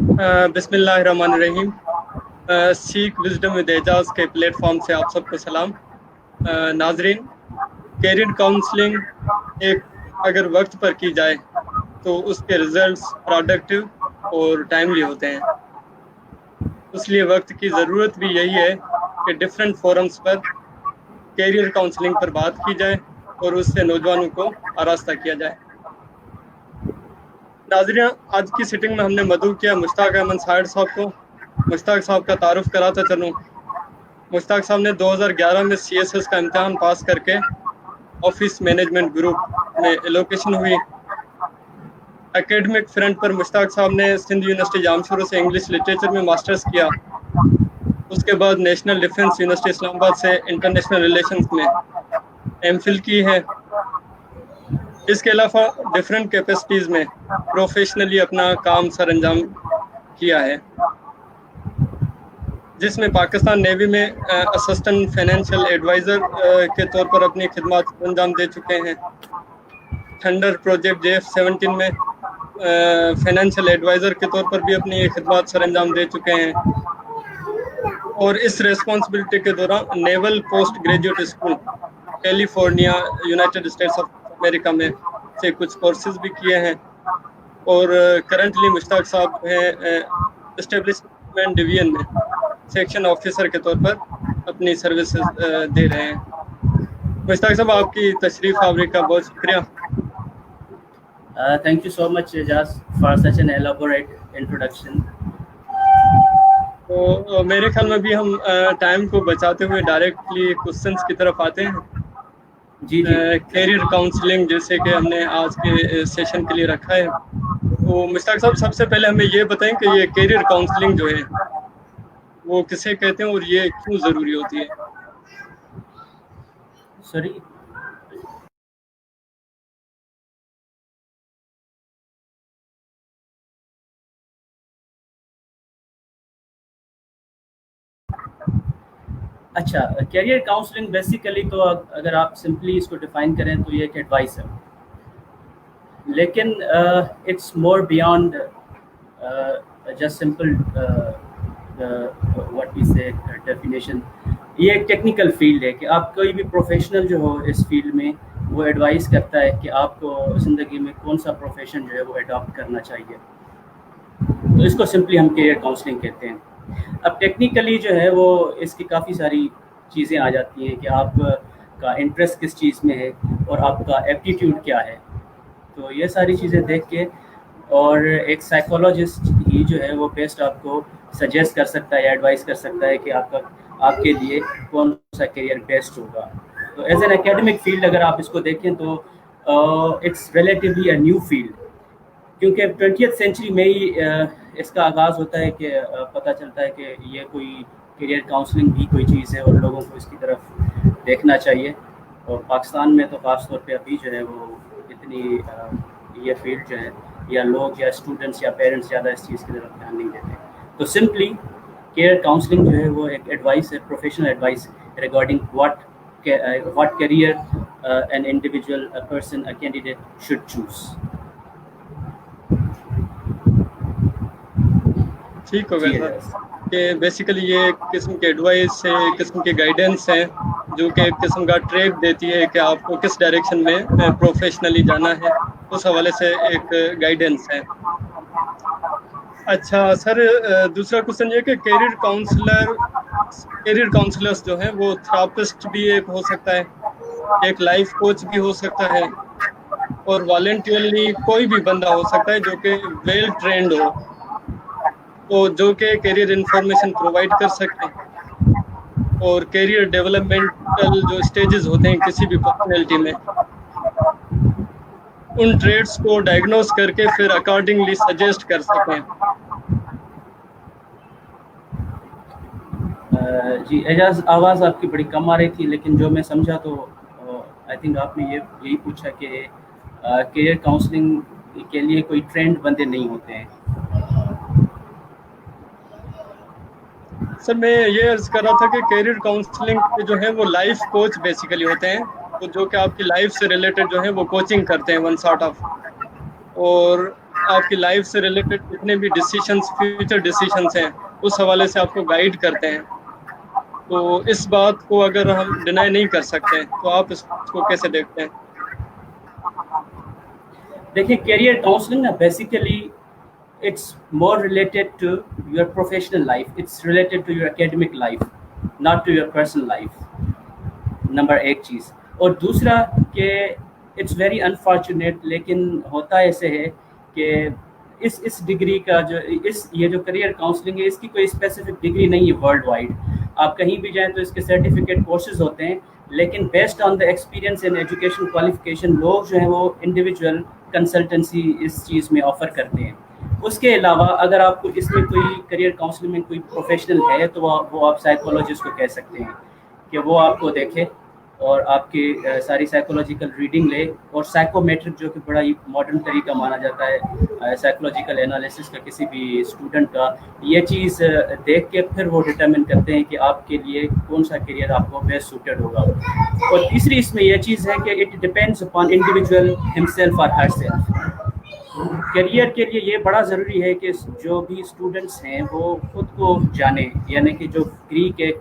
बिस्मिल्लाहिर्रहमानिर्रहीम। सीख wisdom with Ejaz के प्लेटफॉर्म से आप सबको सलाम। नाजरीन, कैरियर काउंसलिंग एक अगर वक्त पर की जाए तो उसके रिजल्ट्स प्रोडक्टिव और टाइमली होते हैं। इसलिए वक्त की ज़रूरत भी यही है कि डिफरेंट फोरम्स पर कैरियर काउंसलिंग पर बात की जाए और उससे नौजवानों को आरास्ता किया जाए। नाज़रीन, आज की सिटिंग में हमने मदऊ किया मुश्ताक अहमद साहिर साहब को। मुश्ताक साहब का तारुफ कराता चलूँ। मुश्ताक साहब ने 2011 में CSS का इम्तिहान पास करके ऑफिस मैनेजमेंट ग्रुप में एलोकेशन हुई। एकेडमिक फ्रंट पर मुश्ताक साहब ने सिंध यूनिवर्सिटी जामशोरो से इंग्लिश लिटरेचर में मास्टर्स किया। उसके बाद नेशनल डिफेंस यूनिवर्सिटी इस्लामाबाद से इंटरनेशनल रिलेशंस में MPhil की है। इसके अलावा डिफरेंट कैपेसिटीज़ में प्रोफेशनली अपना काम सर अंजाम किया है, जिसमें पाकिस्तान नेवी में असिस्टेंट फाइनेंशियल एडवाइज़र के तौर पर अपनी खिदमत अंजाम दे चुके हैं। थंडर प्रोजेक्ट JF-17 में फाइनेंशियल एडवाइज़र के तौर पर भी अपनी खिदमत सर अंजाम दे चुके हैं। और इस रेस्पॉन्सिबिलिटी के दौरान naval post graduate school California United states of America में से कुछ कोर्सेज भी किए हैं। और करंटली मुश्ताक साहब हैं एस्टेब्लिशमेंट डिवीजन में सेक्शन ऑफिसर के तौर पर अपनी सर्विसेज दे रहे हैं। मुश्ताक साहब, आपकी तशरीफ आवरी का बहुत शुक्रिया। Thank you so much, Ejaz, for such an elaborate introduction. तो मेरे ख्याल में भी हम टाइम को बचाते हुए डायरेक्टली क्वेश्चंस की तरफ आते हैं। जी जी। कैरियर काउंसलिंग जैसे कि हमने आज के सेशन के लिए रखा है, तो मुश्ताक साहब सबसे पहले हमें ये बताएं कि ये कैरियर काउंसलिंग जो है वो किसे कहते हैं और ये क्यों ज़रूरी होती है? सॉरी, अच्छा, कैरियर काउंसलिंग बेसिकली तो अगर आप सिंपली इसको डिफाइन करें तो ये एक एडवाइस है, लेकिन it's more beyond just simple what we say definition. ये एक टेक्निकल फील्ड है कि आप कोई भी प्रोफेशनल जो हो इस फील्ड में वो एडवाइस करता है कि आपको ज़िंदगी में कौन सा प्रोफेशन जो है वो अडॉप्ट करना चाहिए। तो इसको सिंपली हम कैरियर काउंसलिंग कहते हैं। अब टेक्निकली जो है वो इसकी काफ़ी सारी चीज़ें आ जाती हैं कि आपका इंटरेस्ट किस चीज़ में है और आपका एप्टीट्यूड क्या है। तो ये सारी चीज़ें देख के और एक साइकोलॉजिस्ट ही जो है वो बेस्ट आपको सजेस्ट कर सकता है या एडवाइस कर सकता है कि आपके लिए कौन सा करियर बेस्ट होगा। तो एज एन एकेडमिक फील्ड अगर आप इसको देखें तो it's relatively a new field, क्योंकि 20th सेंचुरी में ही इसका आगाज़ होता है कि पता चलता है कि ये कोई करियर काउंसलिंग भी कोई चीज़ है और लोगों को इसकी तरफ देखना चाहिए। और पाकिस्तान में तो ख़ास तौर पे अभी जो है वो इतनी ये फील्ड जो है या लोग या स्टूडेंट्स या पेरेंट्स ज़्यादा इस चीज़ की तरफ ध्यान नहीं देते। तो सिंपली करियर काउंसलिंग जो है वो एक एडवाइस है, professional advice regarding what career an individual, a person, a candidate should choose. ठीक हो गया सर कि बेसिकली ये एक किस्म की एडवाइस है, एक किस्म की गाइडेंस है जो कि एक किस्म का ट्रैक देती है कि आपको किस डायरेक्शन में प्रोफेशनली जाना है, उस हवाले से एक गाइडेंस है। अच्छा सर, दूसरा क्वेश्चन ये कि कैरियर काउंसलर्स जो हैं वो थेरापिस्ट भी एक हो सकता है, एक लाइफ कोच भी हो सकता है और वॉलंटियरली कोई भी बंदा हो सकता है जो कि वेल ट्रेंड हो, तो जो कि कैरियर इंफॉर्मेशन प्रोवाइड कर सके और कैरियर डेवलपमेंटल जो स्टेजेस होते हैं किसी भी पर्सनैलिटी में, उन ट्रेड्स को डायग्नोस करके फिर अकॉर्डिंगली सजेस्ट कर सकें। जी एजाज, आवाज़ आपकी बड़ी कम आ रही थी, लेकिन जो मैं समझा तो आई थिंक आपने यही पूछा कि कैरियर काउंसलिंग के लिए कोई ट्रेंड बंदे नहीं होते हैं। सर मैं ये अर्ज कर रहा था कि कैरियर काउंसलिंग जो है वो लाइफ कोच बेसिकली होते हैं, तो जो कि आपकी लाइफ से रिलेटेड जो है वो कोचिंग करते हैं वन सॉर्ट ऑफ। और आपकी लाइफ से रिलेटेड जितने भी डिसीशंस, फ्यूचर डिसीशंस हैं, उस हवाले से आपको गाइड करते हैं। तो इस बात को अगर हम डिनाई नहीं कर सकते, तो आप इसको कैसे देखते हैं? देखिए, करियर काउंसलिंग ना basically it's more related to your professional life, it's related to your academic life, not to your personal life, number एक चीज़। और दूसरा कि इट्स वेरी अनफॉर्चुनेट, लेकिन होता ऐसे है कि इस डिग्री का जो ये जो करियर काउंसलिंग है, इसकी कोई स्पेसिफिक डिग्री नहीं है वर्ल्ड वाइड। आप कहीं भी जाएं तो इसके सर्टिफिकेट कोर्सेज होते हैं, लेकिन based on the experience and education qualification लोग जो हैं वो इंडिविजुअल कंसल्टेंसी इस चीज़ में ऑफ़र करते हैं। उसके अलावा अगर आपको इसमें कोई करियर काउंसलिंग में कोई प्रोफेशनल है तो वो आप साइकोलॉजिस्ट को कह सकते हैं कि वो आपको देखे और आपकी सारी साइकोलॉजिकल रीडिंग ले, और साइकोमेट्रिक जो कि बड़ा ही मॉडर्न तरीका माना जाता है साइकोलॉजिकल एनालिसिस का किसी भी स्टूडेंट का, ये चीज़ देख के फिर वो डिटरमिन करते हैं कि आपके लिए कौन सा करियर आपको बेस्ट सूटेड होगा। और तीसरी इसमें यह चीज़ है कि it depends upon individual himself और हर सेल्फ। करियर के लिए ये बड़ा ज़रूरी है कि जो भी स्टूडेंट्स हैं वो खुद को जाने, यानी कि जो ग्रीक एक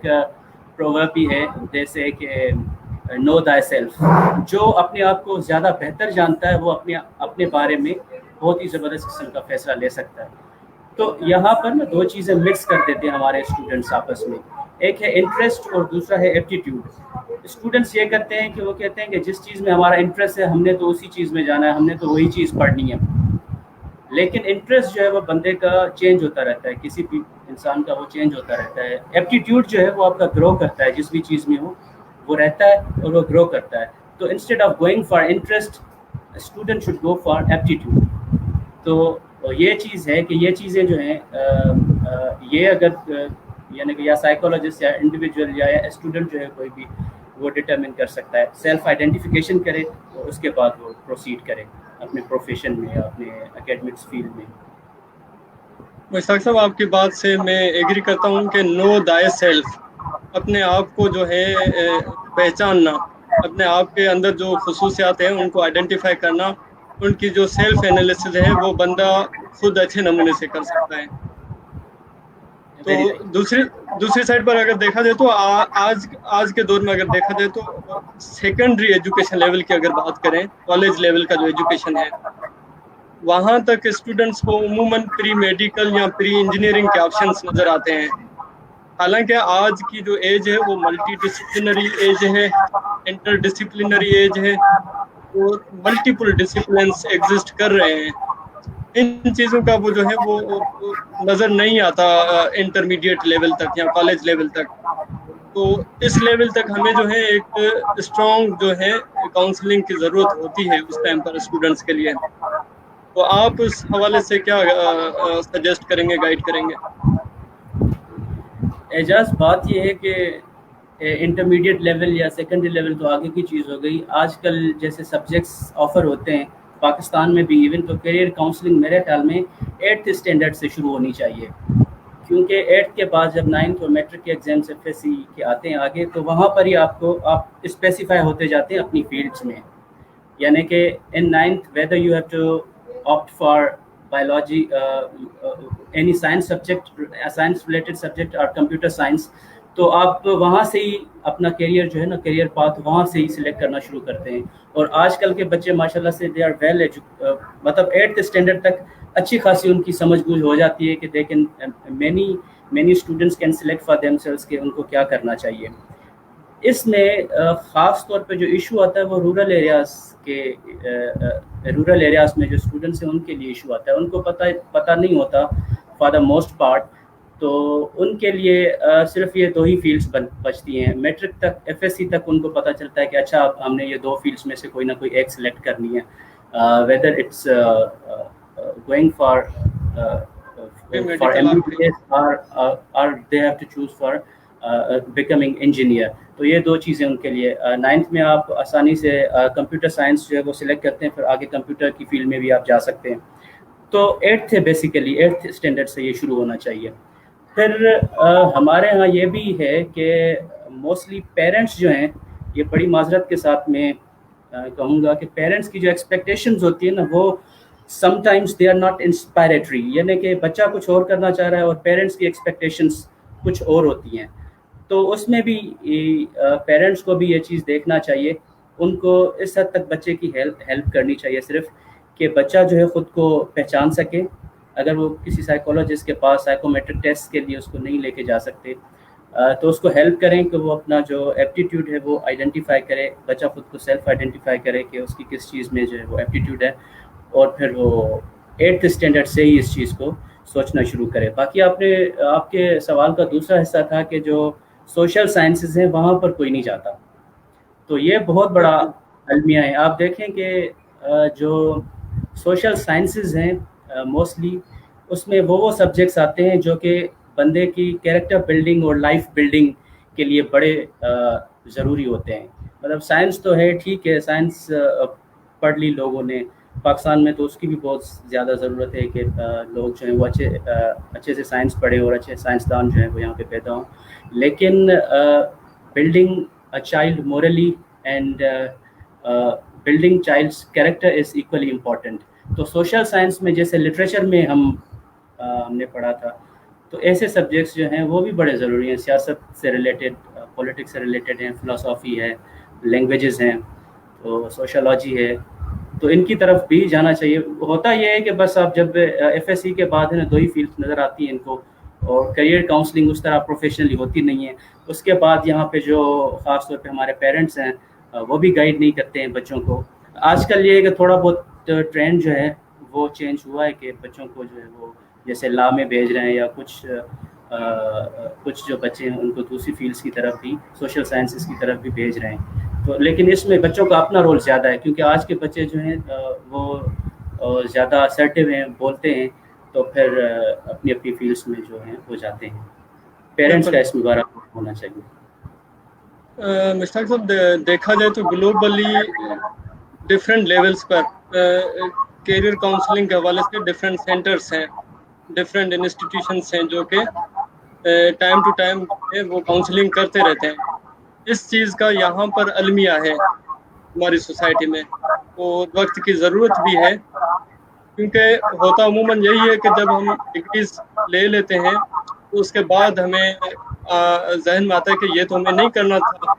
प्रोवर्ब भी है जैसे कि नो दाई सेल्फ, जो अपने आप को ज़्यादा बेहतर जानता है वो अपने बारे में बहुत ही ज़बरदस्त किस्म का फ़ैसला ले सकता है। तो यहाँ पर ना दो चीज़ें मिक्स कर देते हैं हमारे स्टूडेंट्स आपस में, एक है इंटरेस्ट और दूसरा है एप्टीट्यूड। स्टूडेंट्स ये करते हैं कि वो कहते हैं कि जिस चीज़ में हमारा इंटरेस्ट है हमने तो उसी चीज़ में जाना है, हमने तो वही चीज़ पढ़नी है। लेकिन इंटरेस्ट जो है वो बंदे का चेंज होता रहता है, किसी भी इंसान का वो चेंज होता रहता है। एप्टीट्यूड जो है वो आपका ग्रो करता है, जिस भी चीज़ में हो वो रहता है और वो ग्रो करता है। तो instead of going for interest, student should go for aptitude. तो ये चीज़ है कि ये चीज़ें जो हैं ये अगर यानी कि या साइकोलॉजिस्ट या इंडिविजुअल या स्टूडेंट जो है कोई भी वो डिटरमिन कर सकता है, सेल्फ आइडेंटिफिकेशन करे और उसके बाद वो प्रोसीड करे अपने प्रोफेशन में या अपने एकेडमिक्स फील्ड में। मुश्ताक साहब, आपकी बात से मैं एग्री करता हूँ कि नो दाई सेल्फ, अपने आप को जो है पहचानना, अपने आप के अंदर जो खसूसियात हैं उनको आइडेंटिफाई करना, उनकी जो सेल्फ एनालिसिस है वो बंदा खुद अच्छे नमूने से कर सकता है। तो दूसरी साइड पर अगर देखा जाए तो आज के दौर में अगर देखा जाए तो सेकेंडरी एजुकेशन लेवल की अगर बात करें, कॉलेज लेवल का जो एजुकेशन है वहाँ तक स्टूडेंट्स को उमूमन प्री मेडिकल या प्री इंजीनियरिंग के ऑप्शंस नज़र आते हैं। हालांकि आज की जो एज है वो मल्टी डिसिप्लिनरी एज है, इंटर डिसिप्लिनरी एज है और मल्टीपल डिसिप्लिन्स एग्जिस्ट कर रहे हैं। इन चीज़ों का वो जो है वो नज़र नहीं आता इंटरमीडिएट लेवल तक या कॉलेज लेवल तक। तो इस लेवल तक हमें जो है एक स्ट्रॉन्ग जो है काउंसलिंग की ज़रूरत होती है उस टाइम पर स्टूडेंट्स के लिए। तो आप उस हवाले से क्या सजेस्ट करेंगे, गाइड करेंगे? एजाज, बात ये है कि इंटरमीडिएट लेवल या सेकेंडरी लेवल तो आगे की चीज़ हो गई। आजकल जैसे सब्जेक्ट्स ऑफ़र होते हैं पाकिस्तान में भी, इवन तो करियर काउंसलिंग मेरे ख्याल में 8th स्टैंडर्ड से शुरू होनी चाहिए, क्योंकि 8th के बाद जब 9th और मैट्रिक के एग्जाम्स FSC के आते हैं आगे, तो वहाँ पर ही आप स्पेसिफाई होते जाते हैं अपनी फील्ड्स में। यानी कि in 9th whether you have to opt for biology, any science subject, science related subject और कंप्यूटर साइंस, तो आप वहाँ से ही अपना करियर जो है ना, करियर पाथ वहाँ से ही सिलेक्ट करना शुरू करते हैं। और आजकल के बच्चे माशाल्लाह से दे आर वेल मतलब 8th स्टैंडर्ड तक अच्छी खासी उनकी समझ बूझ हो जाती है कि they can many students can select for themselves कि उनको क्या करना चाहिए। इसमें ख़ास तौर पे जो इशू आता है वो रूरल एरियाज़ में जो स्टूडेंट्स हैं उनके लिए इशू आता है। उनको पता नहीं होता फॉर द मोस्ट पार्ट, तो उनके लिए सिर्फ ये 2 ही फील्ड्स बचती हैं। मैट्रिक तक FSC तक उनको पता चलता है कि अच्छा अब हमने ये 2 फील्ड्स में से कोई ना कोई एक सिलेक्ट करनी है, whether it's going for MBBS और they have to choose for becoming engineer. तो ये 2 चीज़ें उनके लिए। 9th में आप आसानी से कंप्यूटर साइंस जो है वो सिलेक्ट करते हैं, फिर आगे कंप्यूटर की फील्ड में भी आप जा सकते हैं। तो 8th है बेसिकली, 8th स्टैंडर्ड से ये शुरू होना चाहिए। फिर हमारे यहाँ ये भी है कि मोस्टली पेरेंट्स जो हैं, ये बड़ी माजरत के साथ में कहूँगा कि पेरेंट्स की जो एक्सपेक्टेशंस होती है ना, वो sometimes they are not inspiratory, यानी कि बच्चा कुछ और करना चाह रहा है और पेरेंट्स की एक्सपेक्टेशंस कुछ और होती हैं, तो उसमें भी पेरेंट्स को भी ये चीज़ देखना चाहिए, उनको इस हद तक बच्चे की हेल्प करनी चाहिए सिर्फ कि बच्चा जो है ख़ुद को पहचान सके। अगर वो किसी साइकोलॉजिस्ट के पास साइकोमेट्रिक टेस्ट के लिए उसको नहीं लेके जा सकते, तो उसको हेल्प करें कि वो अपना जो एप्टीट्यूड है वो आइडेंटिफाई करे, बच्चा खुद को सेल्फ आइडेंटिफाई करे कि उसकी किस चीज़ में जो है वो एप्टीट्यूड है, और फिर वो 8th स्टैंडर्ड से ही इस चीज़ को सोचना शुरू करे। बाकी आपके सवाल का दूसरा हिस्सा था कि जो सोशल साइंसेज हैं वहाँ पर कोई नहीं जाता, तो ये बहुत बड़ा अलमिया है। आप देखें कि जो सोशल साइंसेज हैं मोस्टली उसमें वो सब्जेक्ट्स आते हैं जो कि बंदे की कैरेक्टर बिल्डिंग और लाइफ बिल्डिंग के लिए बड़े ज़रूरी होते हैं। मतलब साइंस तो है, ठीक है, साइंस पढ़ ली लोगों ने, पाकिस्तान में तो उसकी भी बहुत ज़्यादा ज़रूरत है कि लोग जो हैं वो अच्छे से साइंस पढ़ें और अच्छे साइंसदान जो हैं वो यहाँ पे पैदा हों, लेकिन building a child morally and building child's character is equally important. तो सोशल साइंस में जैसे लिटरेचर में हमने पढ़ा था, तो ऐसे सब्जेक्ट्स जो हैं वो भी बड़े ज़रूरी हैं, सियासत से रिलेटेड, पॉलिटिक्स से रिलेटेड हैं, फ़िलासफ़ी है, लैंग्वेजेस हैं, तो सोशलॉजी है, तो इनकी तरफ भी जाना चाहिए। होता यह है कि बस आप जब FSC के बाद है ना 2 ही फील्ड नज़र आती हैं इनको, और करियर काउंसलिंग उस तरह प्रोफेशनली होती नहीं है। उसके बाद यहाँ पे जो ख़ास तौर पे हमारे पेरेंट्स हैं वो भी गाइड नहीं करते हैं बच्चों को। आजकल ये है कि थोड़ा बहुत ट्रेंड जो है वो चेंज हुआ है कि बच्चों को जो है वो जैसे लॉ में भेज रहे हैं, या कुछ जो बच्चे हैं उनको दूसरी फील्ड्स की तरफ भी, सोशल साइंसेस की तरफ भी भेज रहे हैं। तो लेकिन इसमें बच्चों का अपना रोल ज़्यादा है, क्योंकि आज के बच्चे जो हैं वो ज़्यादा असर्टिव हैं, बोलते हैं, तो फिर अपनी अपनी फील्ड्स में जो हैं वो जाते हैं। पेरेंट्स का इसमें बड़ा होना चाहिए। मुश्ताक साहब, देखा जाए तो ग्लोबली डिफरेंट लेवल्स पर करियर काउंसलिंग के हवाले से डिफरेंट सेंटर्स हैं, डिफरेंट इंस्टीट्यूशंस हैं जो कि टाइम टू टाइम वो काउंसलिंग करते रहते हैं। इस चीज़ का यहाँ पर अलमिया है हमारी सोसाइटी में, तो वक्त की ज़रूरत भी है, क्योंकि होता अमूमन यही है कि जब हम डिग्रीज ले लेते हैं तो उसके बाद हमें जहन में आता है कि ये तो हमें नहीं करना था,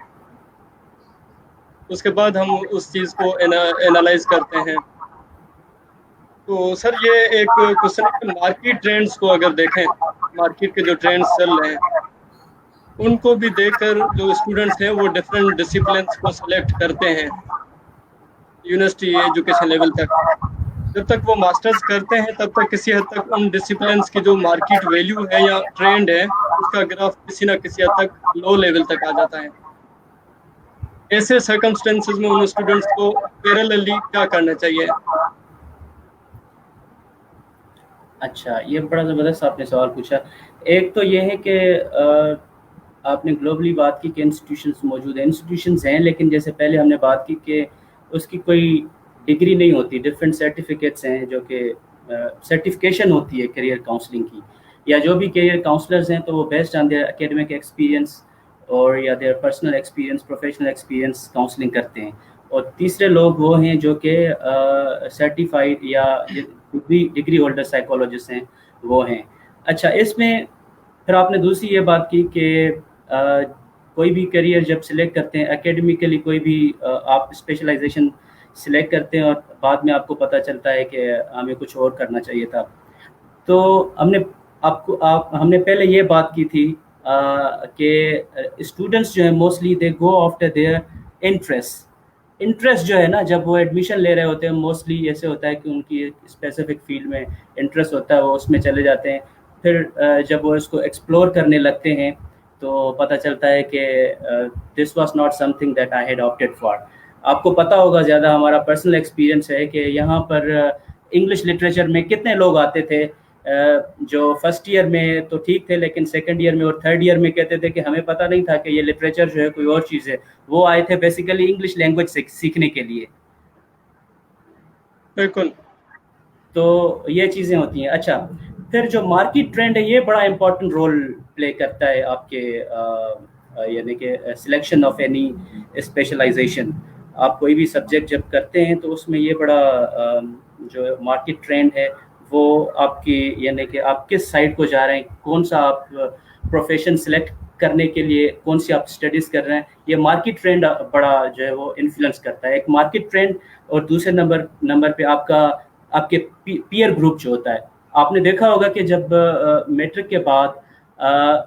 उसके बाद हम उस चीज़ को एनालाइज करते हैं। तो सर ये एक क्वेश्चन है कि मार्केट ट्रेंड्स को अगर देखें, मार्केट के जो ट्रेंड्स चल रहे हैं उनको भी देखकर जो स्टूडेंट्स हैं वो डिफरेंट डिसिप्लिन्स को सिलेक्ट करते हैं यूनिवर्सिटी एजुकेशन लेवल तक। जब तक वो मास्टर्स करते हैं तब तक किसी हद तक उन डिसिप्लिन्स की जो मार्केट वैल्यू है या ट्रेंड है उसका ग्राफ किसी ना किसी हद तक लो लेवल तक आ जाता है। ऐसे सर्कमस्टेंसेस में उन स्टूडेंट्स को पैरेलली क्या करना चाहिए? अच्छा, ये बड़ा ज़बरदस्त आपने सवाल पूछा। एक तो ये है कि आपने ग्लोबली बात की कि इंस्टीट्यूशंस मौजूद हैं, इंस्टीट्यूशंस हैं, लेकिन जैसे पहले हमने बात की कि उसकी कोई डिग्री नहीं होती, डिफरेंट सर्टिफिकेट्स हैं जो कि सर्टिफिकेशन होती है करियर काउंसलिंग की, या जो भी करियर काउंसलर्स हैं तो वो based on their academic experience और या their personal experience, professional experience counselling करते हैं। और तीसरे लोग वो हैं जो कि सर्टिफाइड या डिग्री होल्डर साइकोलॉजिस्ट हैं, वो हैं। अच्छा, इसमें फिर आपने दूसरी ये बात की कि कोई भी करियर जब सिलेक्ट करते हैं एकेडमिकली, कोई भी आप स्पेशलाइजेशन सिलेक्ट करते हैं और बाद में आपको पता चलता है कि हमें कुछ और करना चाहिए था, तो हमने पहले ये बात की थी कि स्टूडेंट्स जो है mostly they go after their interest जो है ना, जब वो एडमिशन ले रहे होते हैं मोस्टली ऐसे होता है कि उनकी एक स्पेसिफिक फील्ड में इंटरेस्ट होता है, वो उसमें चले जाते हैं। फिर जब वो इसको एक्सप्लोर करने लगते हैं तो पता चलता है कि this was not something that I had opted for. आपको पता होगा, ज़्यादा हमारा पर्सनल एक्सपीरियंस है कि यहाँ पर इंग्लिश लिटरेचर में कितने लोग आते थे जो फर्स्ट ईयर में तो ठीक थे, लेकिन सेकंड ईयर में और थर्ड ईयर में कहते थे कि हमें पता नहीं था कि ये लिटरेचर जो है कोई और चीज़ है। वो आए थे बेसिकली इंग्लिश लैंग्वेज सीखने के लिए। बिल्कुल, तो ये चीज़ें होती हैं। अच्छा, फिर जो मार्केट ट्रेंड है ये बड़ा इम्पोर्टेंट रोल प्ले करता है आपके यानी कि सिलेक्शन ऑफ एनी स्पेशलाइजेशन। आप कोई भी सब्जेक्ट जब करते हैं तो उसमें ये बड़ा جو مارکیٹ ٹرینڈ ہے وہ آپ کی یعنی کہ آپ کس سائڈ کو جا رہے ہیں, کون سا آپ پروفیشن سلیکٹ کرنے کے لیے کون سی آپ اسٹڈیز کر رہے ہیں, یہ مارکیٹ ٹرینڈ بڑا جو ہے وہ انفلوئنس کرتا ہے. ایک مارکیٹ ٹرینڈ, اور دوسرے نمبر پہ آپ کے پیئر گروپ جو ہوتا ہے. آپ نے دیکھا ہوگا کہ جب میٹرک کے بعد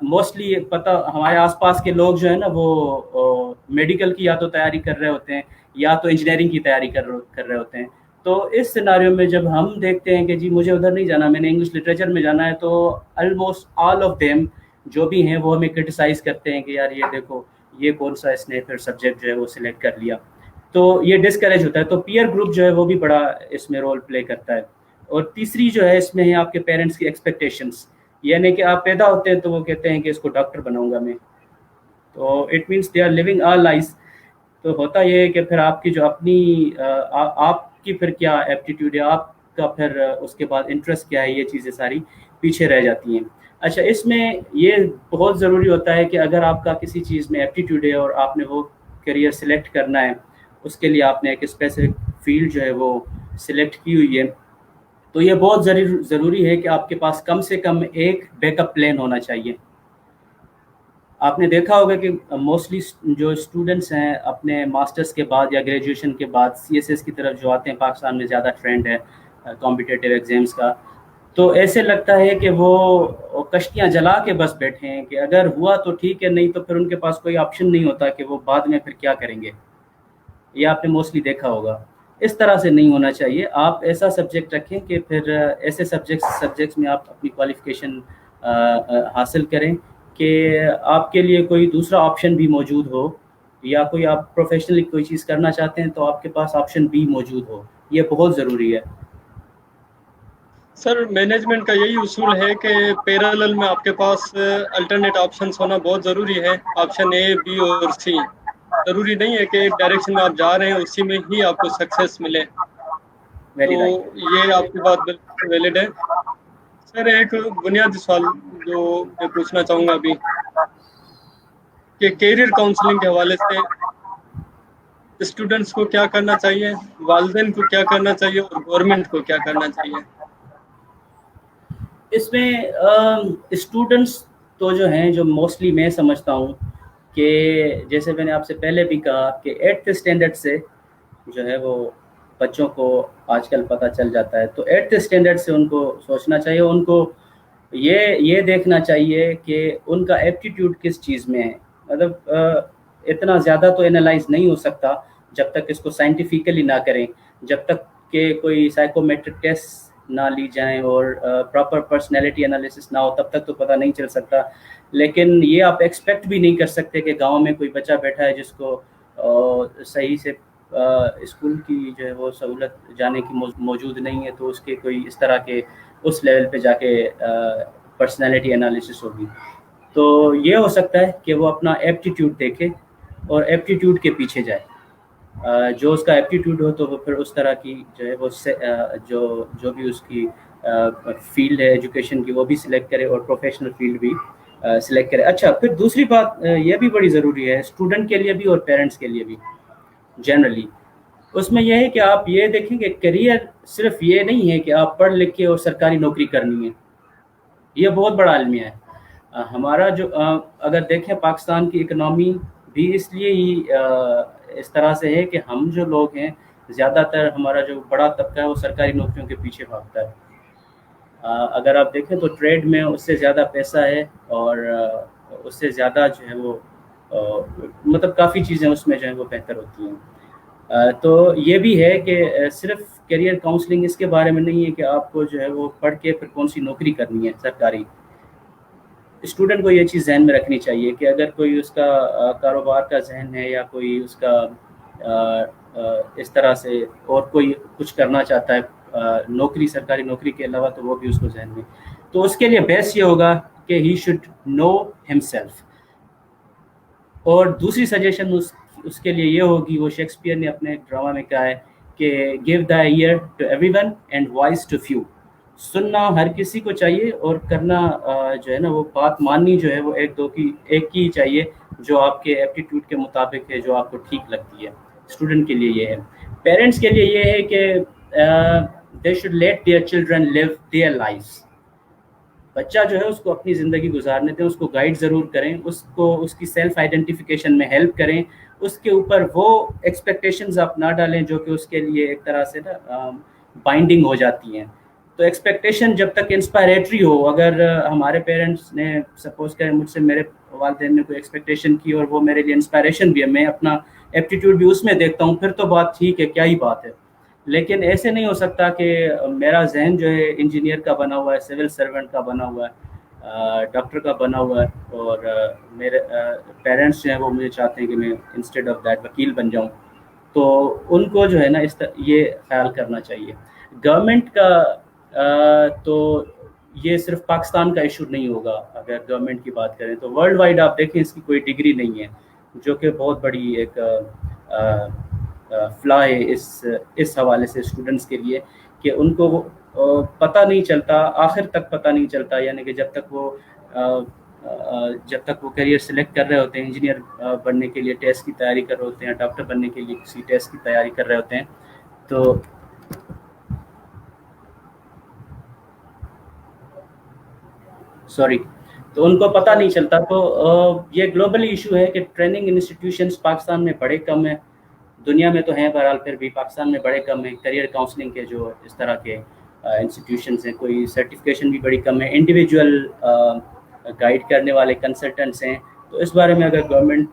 موسٹلی پتہ ہمارے آس پاس کے لوگ جو ہے نا وہ میڈیکل کی یا تو تیاری کر رہے ہوتے ہیں یا تو انجینئرنگ کی تیاری کر رہے ہوتے ہیں. تو اس سیناریو میں جب ہم دیکھتے ہیں کہ جی مجھے ادھر نہیں جانا, میں نے انگلش لٹریچر میں جانا ہے, تو آلموسٹ آل آف دیم جو بھی ہیں وہ ہمیں کرٹیسائز کرتے ہیں کہ یار یہ دیکھو یہ کون سا اس نے پھر سبجیکٹ جو ہے وہ سلیکٹ کر لیا, تو یہ ڈسکریج ہوتا ہے. تو پیئر گروپ جو ہے وہ بھی بڑا اس میں رول پلے کرتا ہے. اور تیسری جو ہے اس میں ہے آپ کے پیرنٹس کی ایکسپیکٹیشنس, یعنی کہ آپ پیدا ہوتے ہیں تو وہ کہتے ہیں کہ اس کو ڈاکٹر بناؤں گا میں, تو it means they are living our life. تو ہوتا یہ ہے کہ پھر آپ کی جو اپنی آپ کی پھر کیا ایپٹیٹیوڈ ہے, آپ کا پھر اس کے بعد انٹرسٹ کیا ہے, یہ چیزیں ساری پیچھے رہ جاتی ہیں. اچھا, اس میں یہ بہت ضروری ہوتا ہے کہ اگر آپ کا کسی چیز میں ایپٹیٹیوڈ ہے اور آپ نے وہ کیریئر سلیکٹ کرنا ہے, اس کے لیے آپ نے ایک اسپیسیفک فیلڈ جو ہے وہ سلیکٹ کی ہوئی ہے, تو یہ بہت ضروری ہے کہ آپ کے پاس کم سے کم ایک بیک اپ پلان ہونا چاہیے. آپ نے دیکھا ہوگا کہ موسٹلی جو اسٹوڈنٹس ہیں اپنے ماسٹرز کے بعد یا گریجویشن کے بعد CSS کی طرف جو آتے ہیں, پاکستان میں زیادہ ٹرینڈ ہے کمپٹیٹیو ایگزامس کا, تو ایسے لگتا ہے کہ وہ کشتیاں جلا کے بس بیٹھے ہیں کہ اگر ہوا تو ٹھیک ہے, نہیں تو پھر ان کے پاس کوئی آپشن نہیں ہوتا کہ وہ بعد میں پھر کیا کریں گے. یہ آپ نے موسٹلی دیکھا ہوگا. اس طرح سے نہیں ہونا چاہیے. آپ ایسا سبجیکٹ رکھیں کہ پھر ایسے سبجیکٹس میں آپ اپنی کوالیفیکیشن حاصل کریں کہ آپ کے لیے کوئی دوسرا آپشن بھی موجود ہو, یا کوئی آپ پروفیشنلی کوئی چیز کرنا چاہتے ہیں تو آپ کے پاس آپشن بھی موجود ہو. یہ بہت ضروری ہے. سر مینجمنٹ کا یہی اصول ہے کہ پیرالل میں آپ کے پاس الٹرنیٹ آپشنس ہونا بہت ضروری ہے. آپشن اے, بی اور سی. ضروری نہیں ہے کہ ایک ڈائریکشن میں آپ جا رہے ہیں اسی میں ہی آپ کو سکسیس ملے. ویری تو رائٹ. یہ آپ کی بات بالکل ویلڈ ہے. سر ایک بنیادی سوال جو میں پوچھنا چاہوں گا ابھی, کہ کیریئر کاؤنسلنگ کے حوالے سے اسٹوڈنٹس کو کیا کرنا چاہیے, والدین کو کیا کرنا چاہیے, اور گورنمنٹ کو کیا کرنا چاہیے؟ اس میں اسٹوڈنٹس تو جو ہیں, جو موسٹلی میں سمجھتا ہوں کہ جیسے میں نے آپ سے پہلے بھی کہا کہ 8th اسٹینڈرڈ سے جو ہے وہ بچوں کو آج کل پتہ چل جاتا ہے, تو 8th اسٹینڈرڈ سے ان کو سوچنا چاہیے, ان کو یہ دیکھنا چاہیے کہ ان کا ایپٹیٹیوڈ کس چیز میں ہے. مطلب اتنا زیادہ تو انالائز نہیں ہو سکتا جب تک اس کو سائنٹیفیکلی نہ کریں, جب تک کہ کوئی سائیکومیٹرک ٹیسٹ نہ لی جائیں اور پراپر پرسنالٹی انالیسس نہ ہو, تب تک تو پتہ نہیں چل سکتا. لیکن یہ آپ ایکسپیکٹ بھی نہیں کر سکتے کہ گاؤں میں کوئی بچہ بیٹھا ہے جس کو صحیح سے اسکول کی جو ہے وہ سہولت جانے کی موجود نہیں ہے, تو اس کے کوئی اس طرح کے اس لیول پہ جا کے پرسنالٹی انالیسس ہوگی. تو یہ ہو سکتا ہے کہ وہ اپنا ایپٹیٹیوڈ دیکھے اور ایپٹیٹیوڈ کے پیچھے جائے. جو اس کا ایپٹیٹیوڈ ہو تو وہ پھر اس طرح کی جو ہے وہ جو بھی اس کی فیلڈ ہے ایجوکیشن کی وہ بھی سلیکٹ کرے, اور پروفیشنل فیلڈ بھی سلیکٹ کرے. اچھا, پھر دوسری بات یہ بھی بڑی ضروری ہے اسٹوڈنٹ کے لیے بھی اور پیرنٹس کے لیے بھی جنرلی, اس میں یہ ہے کہ آپ یہ دیکھیں کہ کیریئر صرف یہ نہیں ہے کہ آپ پڑھ لکھ کے اور سرکاری نوکری کرنی ہے. یہ بہت بڑا المیہ ہے. ہمارا جو اگر دیکھیں پاکستان کی اکنامی بھی اس لیے ہی اس طرح سے ہے کہ ہم جو لوگ ہیں زیادہ تر ہمارا جو بڑا طبقہ ہے وہ سرکاری نوکریوں کے پیچھے بھاگتا ہے. اگر آپ دیکھیں تو ٹریڈ میں اس سے زیادہ پیسہ ہے, اور اس سے زیادہ جو ہے وہ مطلب کافی چیزیں اس میں جو ہے وہ بہتر ہوتی ہیں. تو یہ بھی ہے کہ صرف کیریئر کاؤنسلنگ اس کے بارے میں نہیں ہے کہ آپ کو جو ہے وہ پڑھ کے پھر کون سی نوکری کرنی ہے سرکاری. اسٹوڈنٹ کو یہ چیز ذہن میں رکھنی چاہیے کہ اگر کوئی اس کا کاروبار کا ذہن ہے یا کوئی اس کا اس طرح سے اور کوئی کچھ کرنا چاہتا ہے نوکری سرکاری نوکری کے علاوہ, تو وہ بھی اس کو ذہن میں, تو اس کے لیے بیسٹ یہ ہوگا کہ ہی شوڈ نو ہم سیلف. اور دوسری سجیشن اس کے لیے یہ ہوگی, وہ شیکسپیئر نے اپنے ڈرامہ میں کہا ہے کہ give the ear to everyone and voice to few. سننا ہر کسی کو چاہیے اور کرنا جو ہے نا وہ بات ماننی جو ہے وہ ایک کی چاہیے جو آپ کے ایپٹیٹیوڈ کے مطابق ہے, جو آپ کو ٹھیک لگتی ہے. اسٹوڈنٹ کے لیے یہ ہے. پیرنٹس کے لیے یہ ہے کہ they should let their children live their lives. बच्चा जो है उसको अपनी ज़िंदगी गुजारने दें, उसको गाइड ज़रूर करें, उसको उसकी सेल्फ आइडेंटिफिकेशन में हेल्प करें, उसके ऊपर वो एक्सपेक्टेशंस आप ना डालें जो कि उसके लिए एक तरह से ना बाइंडिंग हो जाती हैं। तो एक्सपेक्टेशन जब तक इंस्पायरेटरी हो, अगर हमारे पेरेंट्स ने सपोज करें मुझसे मेरे वालिदैन ने कोई एक्सपेक्टेशन की और वो मेरे लिए इंस्पायरेशन भी है, मैं अपना एप्टीट्यूड भी उसमें देखता हूँ, फिर तो बात ठीक है, क्या ही बात है। लेकिन ऐसे नहीं हो सकता कि मेरा जहन जो है इंजीनियर का बना हुआ है, सिविल सर्वेंट का बना हुआ है, डॉक्टर का बना हुआ है, और मेरे पेरेंट्स जो हैं वो मुझे चाहते हैं कि मैं इंस्टेड ऑफ दैट वकील बन जाऊं। तो उनको जो है ना ये ख्याल करना चाहिए। गवर्नमेंट का तो ये सिर्फ पाकिस्तान का इशू नहीं होगा, अगर गवर्नमेंट की बात करें तो वर्ल्ड वाइड आप देखें इसकी कोई डिग्री नहीं है, जो कि बहुत बड़ी एक फ्ला है इस हवाले से स्टूडेंट्स के लिए कि उनको पता नहीं चलता, आखिर तक पता नहीं चलता, यानी कि जब तक वो करियर सेलेक्ट कर रहे होते हैं, इंजीनियर बनने के लिए टेस्ट की तैयारी कर रहे होते हैं, डॉक्टर बनने के लिए किसी टेस्ट की तैयारी कर रहे होते हैं, तो तो उनको पता नहीं चलता। तो ये ग्लोबली इशू है कि ट्रेनिंग इंस्टीट्यूशंस पाकिस्तान में बड़े कम है, दुनिया में तो हैं बहरहाल, फिर भी पाकिस्तान में बड़े कम है। करियर काउंसलिंग के जो इस तरह के इंस्टीट्यूशंस हैं, कोई सर्टिफिकेशन भी बड़ी कम है, इंडिविजुअल गाइड करने वाले कंसल्टेंट्स हैं। तो इस बारे में अगर गवर्नमेंट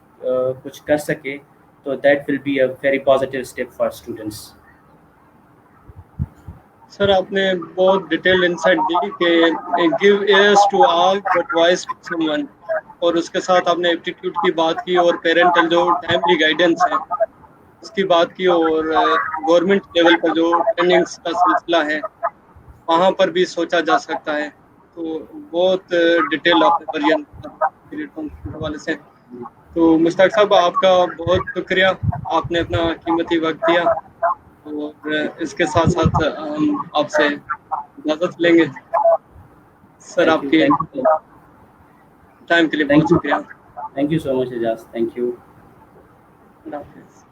कुछ कर सके तो that will be a very positive step for students. Sir आपने बहुत डिटेल्ड इंसाइट दी कि give ears to all but voice to someone, और उसके साथ आपने एप्टीट्यूड की बात की और पेरेंटल जो टाइमली गाइडेंस है उसकी बात की, और गवर्नमेंट लेवल पर जो ट्रेनिंग्स का सिलसिला है वहाँ पर भी सोचा जा सकता है। तो बहुत डिटेल आपने बयान किया हवाले से। तो मुश्ताक साहब आपका बहुत शुक्रिया, आपने अपना कीमती वक्त दिया, और इसके साथ साथ हम आपसे इजाज़त लेंगे। सर आपके टाइम के लिए बहुत शुक्रिया। Thank you so much Ejaz, thank you. अल्लाह हाफ़िज़।